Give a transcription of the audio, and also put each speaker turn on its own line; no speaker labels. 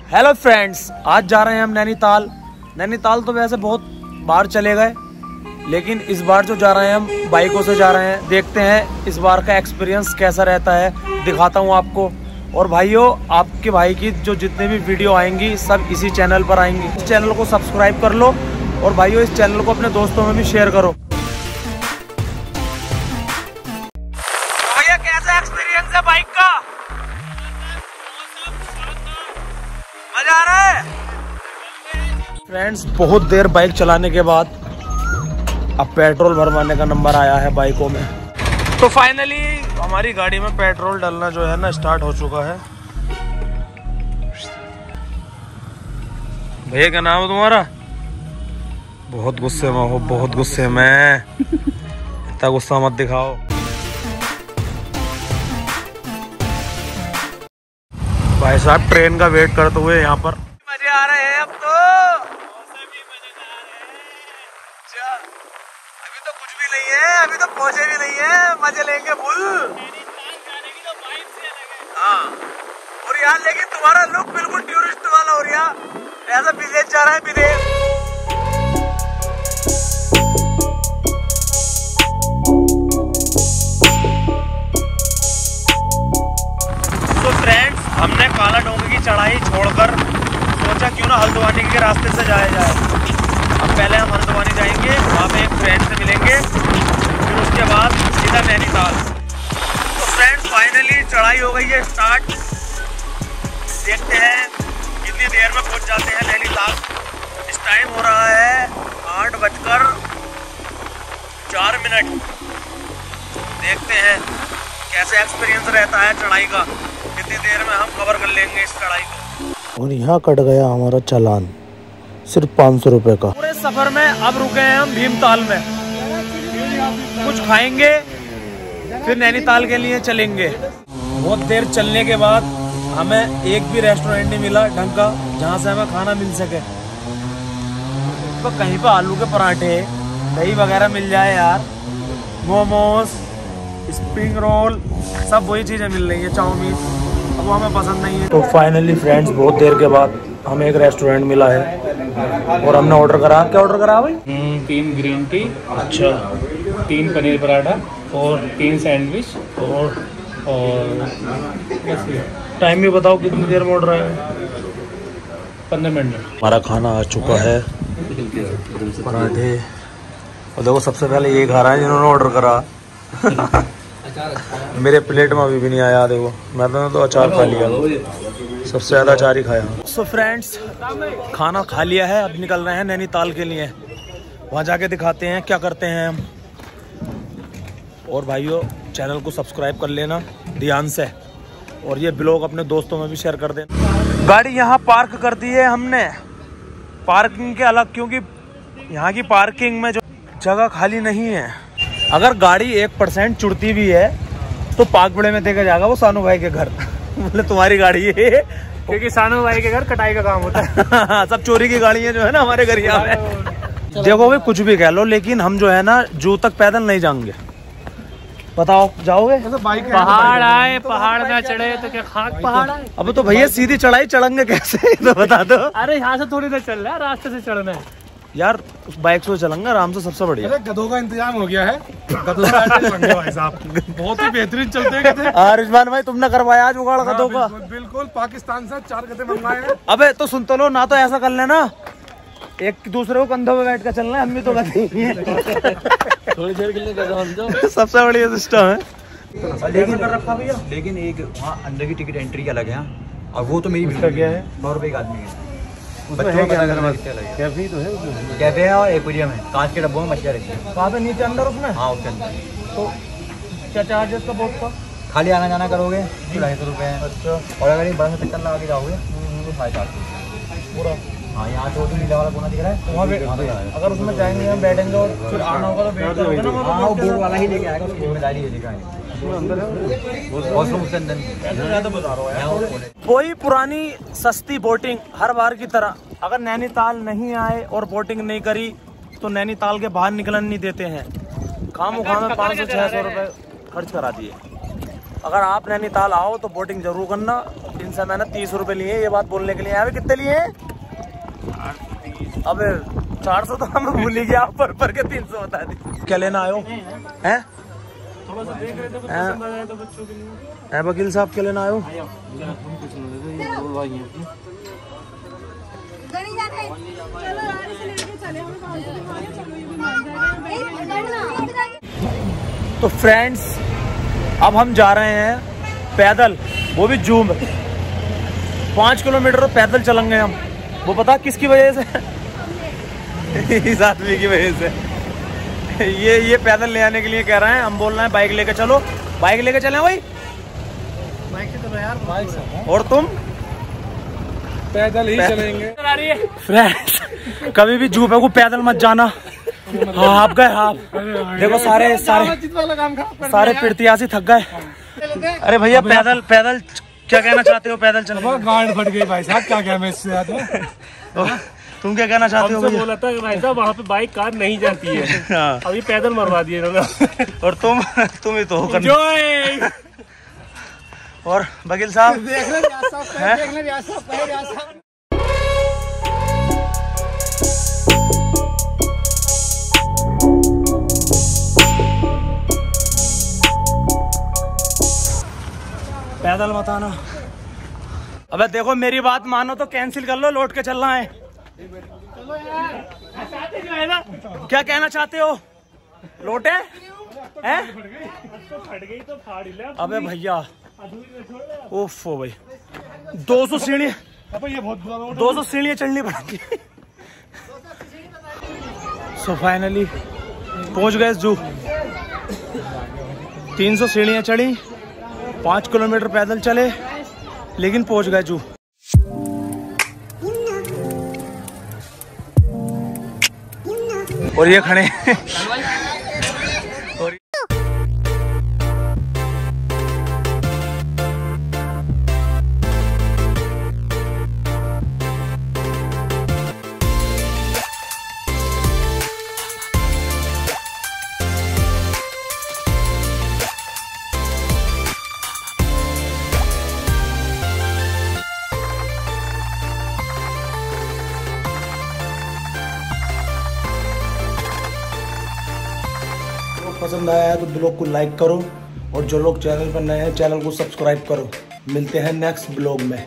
Hello friends, आज जा रहे हैं हम नैनीताल। नैनीताल तो वैसे बहुत बार चले गए, लेकिन इस बार जो जा रहे हैं हम बाइकों से जा रहे हैं। देखते हैं इस बार का एक्सपीरियंस कैसा रहता है, दिखाता हूँ आपको। और भाइयों, आपके भाई की जो जितने भी वीडियो आएंगी सब इसी चैनल पर आएंगी। इस चैनल को सब्सक्राइब कर लो और भाइयों इस चैनल को अपने दोस्तों में भी शेयर करो। तो भैया कैसा एक्सपीरियंस है बाइक का? मजा आ रहा है फ्रेंड्स। बहुत देर बाइक चलाने के बाद अब पेट्रोल भरवाने का नंबर आया है बाइकों में। तो फाइनली हमारी गाड़ी में पेट्रोल डालना जो है ना स्टार्ट हो चुका है। भैया क्या नाम है तुम्हारा? बहुत गुस्से में हो, बहुत गुस्से में। इतना गुस्सा मत दिखाओ। भाई साहब ट्रेन का वेट करते हुए यहाँ पर मजे आ रहे हैं अब तो। अभी तो कुछ भी नहीं है, अभी तो पहुंचे भी नहीं है, मजे लेंगे फुल। हाँ, और यार लेकिन तुम्हारा लुक बिल्कुल टूरिस्ट वाला हो रहा, ऐसा विदेश जा रहा है, विदेश। तो फ्रेंड्स, हमने काला डोंगर की चढ़ाई छोड़कर सोचा क्यों ना हल्द्वानी के रास्ते से जाया जाए। अब पहले हम हल्द्वानी जाएंगे, वहाँ पे एक फ्रेंड से मिलेंगे, फिर उसके बाद सीधा नैनीताल। तो फ्रेंड्स फाइनली चढ़ाई हो गई है स्टार्ट। देखते हैं कितनी देर में पहुँच जाते हैं नैनीताल। इस टाइम हो रहा है 8:04। देखते हैं कैसे एक्सपीरियंस रहता है चढ़ाई का। कितनी देर में हम कवर कर लेंगे इस चढ़ाई को। और यहाँ कट गया हमारा चालान, सिर्फ 500 रुपए का। पूरे सफर में अब रुके हैं हम भीमताल में, कुछ खाएंगे फिर नैनीताल के लिए चलेंगे। बहुत देर चलने के बाद हमें एक भी रेस्टोरेंट नहीं मिला ढंग का जहाँ से हमें खाना मिल सके। तो कहीं पर आलू के पराठे, दही वगैरह मिल जाए यार, मोमोज, स्प्रिंग रोल, सब वही चीज़ें मिल रही है, चाउमीन, अब वो हमें पसंद नहीं है। तो फाइनली फ्रेंड्स बहुत देर के बाद हमें एक रेस्टोरेंट मिला है और हमने ऑर्डर करा। क्या ऑर्डर करा भाई?
3 ग्रीन टी,
अच्छा,
3 पनीर पराठा
और
3 सैंडविच
और
बस।
टाइम भी बताओ कितनी देर में ऑर्डर आया?
15 मिनट।
हमारा खाना आ चुका है, पराठे। और देखो सबसे पहले ये खा रहा है जिन्होंने ऑर्डर करा। मेरे प्लेट में अभी भी नहीं आया। देखो मैंने तो अचार खा लिया, सबसे ज़्यादा अचार ही खाया। सो फ्रेंड्स खाना खा लिया है, अब निकल रहे हैं नैनीताल के लिए। वहाँ जाके दिखाते हैं क्या करते हैं हम। और भाइयों चैनल को सब्सक्राइब कर लेना ध्यान से, और ये ब्लॉग अपने दोस्तों में भी शेयर कर देना। गाड़ी यहाँ पार्क कर दी है हमने, पार्किंग के अलग, क्योंकि यहाँ की पार्किंग में जो जगह खाली नहीं है। अगर गाड़ी 1% चुड़ती भी है तो पाकबड़े में देकर जाएगा वो सानू भाई के घर। बोले तुम्हारी गाड़ी है,
क्योंकि सानू भाई के घर कटाई का काम होता है।
सब चोरी की गाड़ियाँ जो है ना हमारे घर यहाँ में। देखो भाई कुछ भी कह लो, लेकिन हम जो है ना जू तक पैदल नहीं जाएंगे। बताओ जाओगे?
पहाड़ आए, पहाड़ में चढ़े तो क्या खाक पहाड़ आए?
अब तो भैया सीधी चढ़ाई चढ़ेंगे कैसे तो बता दो।
अरे यहाँ से थोड़ी देर चल रहा है, रास्ते से चढ़ना है
यार। उस बाइक से चलेंगे आराम से, सबसे बढ़िया।
अरे गधों का इंतजाम हो गया है, गधों का भाई साहब बहुत ही बेहतरीन चलते हैं।
रिजवान भाई तुमने करवाया आज उगाड़ गधों का?
बिल्कुल, पाकिस्तान से 4 गधे मंगवाए हैं।
अबे तो सुन तो लो ना, तो ऐसा कर लेना एक दूसरे को कंधों में बैठ कर चलना है, हम भी तो गधे ही हैं।
थोड़ी देर के लिए गधा बन जाओ।
सबसे बढ़िया सिस्टम है।
लेकिन एक वहाँ अंदर की टिकट एंट्री अलग है, और वो तो मेरी
उसका क्या है?
100 रुपये का आदमी है।
उसमें है क्या? कैफे तो है उसमें,
कैफे है और एक्वेरियम है, कांच के डब्बों में मछलियाँ रखी है।
वहाँ पे नीचे अंदर उसमें।
हाँ उसके अंदर।
तो क्या चार्जेस का बोट का?
खाली आना जाना करोगे तो 250 रुपये है।
अच्छा,
और अगर एक बड़ा सा चक्कर लगा के जाओगे तो 450
पूरा।
हाँ यहाँ तो नीला वाला कोना दिख रहा है,
वहाँ पे अगर उसमें जाएंगे हम बैठेंगे और फिर आना होगा तो वेट करोगे ना।
हाँ वो बोर्ड वाला ही लेके आएगा, उसकी जिम्मेदारी है लेकर आएगा।
अंदर है
वॉशरूम उसके अंदर
ज़्यादा बता रहा हूँ। कोई पुरानी सस्ती बोटिंग हर बार की तरह। अगर नैनीताल नहीं आए और बोटिंग नहीं करी तो नैनीताल के बाहर निकलने नहीं देते हैं। खाम उखाम में 500-600 रुपये खर्च करा दिए। अगर आप नैनीताल आओ तो बोटिंग जरूर करना। इन इनसे मैंने 30 रुपए लिए ये बात बोलने के लिए। अभी कितने लिए? अबे 400 तो हम भूल ही गया, पर के 300 बता दी। क्या लेना आयो हैं?
थोड़ा सा देख रहे थे, पसंद आ जाए तो बच्चों के लिए।
वकील साहब क्या लेना आयो? तो फ्रेंड्स अब हम जा रहे हैं पैदल, वो भी जू में 5 किलोमीटर पैदल चलेंगे हम। वो पता किसकी वजह से? इस आदमी की वजह से। ये पैदल ले आने के लिए कह रहे हैं। हम बोल रहे हैं बाइक लेके चलो, बाइक लेके चलें भाई।
बाइक से चलो यार, बाइक से।
और तुम?
पैदल ही चलेंगे।
फ्रेंड्स कभी भी जू पे को पैदल मत जाना। हाँ आप गए, हाँ देखो सारे प्रत्याशी थक गए। अरे भैया पैदल क्या कहना चाहते हो? पैदल चलो।
गांड फट गई भाई साहब, क्या क्या मैं इससे याद।
तुम क्या कहना चाहते हो?
बोला था कि भाई साहब वहाँ पे बाइक कार नहीं जाती है।
हाँ।
अभी पैदल मरवा दिए इन्होंने।
और तुम ही तो हो
Enjoy!
और वकील साहब
देखने
पैदल मत आना। अबे देखो मेरी बात मानो तो कैंसिल कर लो, लौट के चलना है।
चलो यार, जो है ना,
क्या कहना चाहते हो? लौटे हैं?
तो फट गई तो फाड़ ही ले।
अबे भैया
अधूरी में छोड़ दे।
ओफो भाई 200 सीढ़ी,
ये बहुत बुरा रोड
200 सीढ़ियाँ चढ़नी पड़ेंगी। सो फाइनली पहुंच गए जू। 300 सीढ़ियाँ चढ़ी, 5 किलोमीटर पैदल चले, लेकिन पहुंच गए जू। और ये खड़े और पसंद आया है तो ब्लॉग को लाइक करो, और जो लोग चैनल पर नए हैं चैनल को सब्सक्राइब करो। मिलते हैं नेक्स्ट ब्लॉग में।